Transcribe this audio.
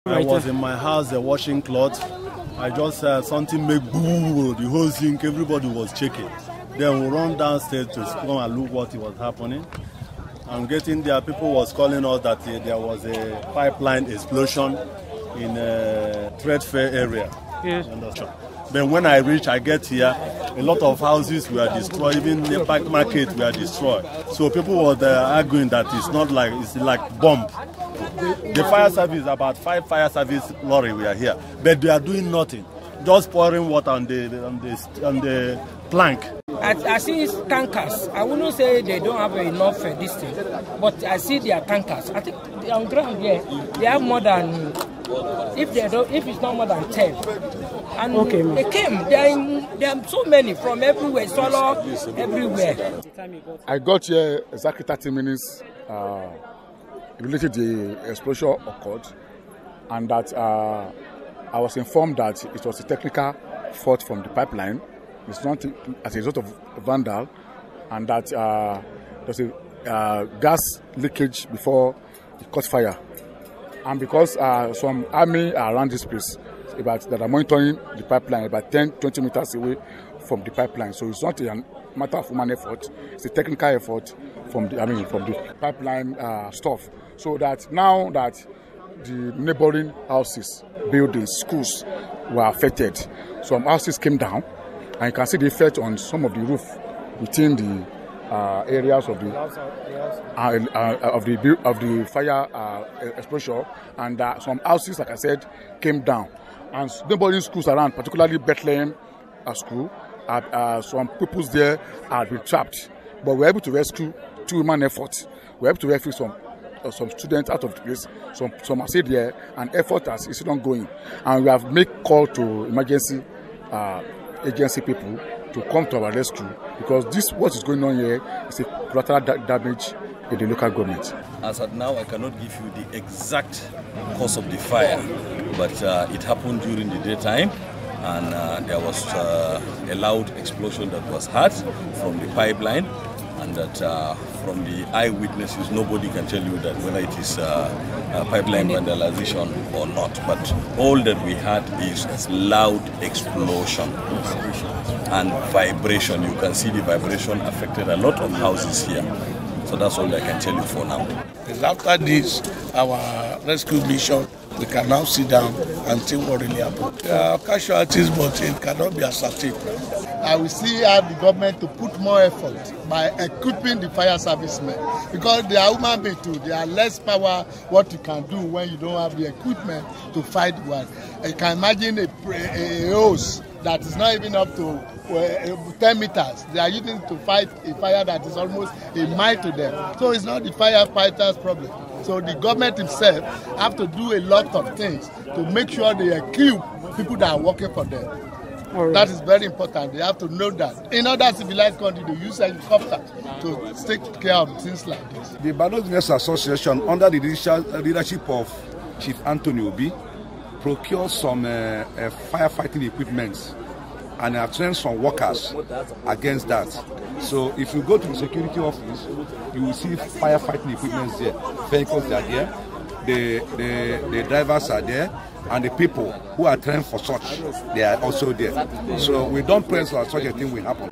I was in my house washing clothes. I just said something make boo, the whole thing, everybody was checking. Then we run downstairs to come and look what was happening. I'm getting there, people was calling us that there was a pipeline explosion in a trade fair area. Yes. Then when I reach, I get here, a lot of houses were destroyed, even the back market were destroyed. So people were arguing that it's not like, it's like bomb. The fire service, about 5 fire service lorry were here, but they are doing nothing, just pouring water on the plank. I see tankers. I wouldn't say they don't have enough this thing, but I see their tankers. I think on ground here, they have more than, if it's not more than 10. And okay, they came. There are so many from everywhere, solo, everywhere. I got here exactly 30 minutes related to the explosion occurred, and that I was informed that it was a technical fault from the pipeline. It's not as a result of vandal, and that there's a gas leakage before it caught fire. And because some army are around this place, that are monitoring the pipeline about 10-20 meters away from the pipeline. So it's not a matter of human effort; it's a technical effort from the pipeline stuff. So that now that the neighboring houses, buildings, schools were affected, some houses came down, and you can see the effect on some of the roof within the areas of the fire explosion, and some houses, like I said, came down. And neighboring schools around, particularly Bethlehem school, some pupils there had been trapped, but we were able to rescue 2 human efforts. We were able to rescue some students out of the place. Some are still there, and effort is still ongoing. And we have made call to emergency agency people to come to our rescue, because what is going on here is a collateral damage in the local government. As of now, I cannot give you the exact cause of the fire, but it happened during the daytime, and there was a loud explosion that was heard from the pipeline, and that from the eyewitnesses, nobody can tell you that whether it is pipeline vandalization or not. But all that we had is loud explosion and vibration. You can see the vibration affected a lot of houses here. So that's all I can tell you for now. After this, our rescue mission, we can now sit down and see what really happened. There are casualties, but it cannot be ascertained. I will see how the government to put more effort by equipping the fire servicemen, because they are human beings too. They are less power what you can do when you don't have the equipment to fight one. You can imagine a hose that is not even up to 10 meters. They are using to fight a fire that is almost a mile to them. So it's not the firefighters' problem. So the government itself have to do a lot of things to make sure they equip people that are working for them. Right. That is very important. They have to know that. In other civilized countries, they use helicopter to take care of things like this. The Bano Business Association, under the leadership of Chief Anthony Obi, procured some firefighting equipment and have trained some workers against that. So if you go to the security office, you will see firefighting equipment there. Vehicles are there, the drivers are there, and the people who are trained for such, they are also there. So we don't pray for such a thing will happen.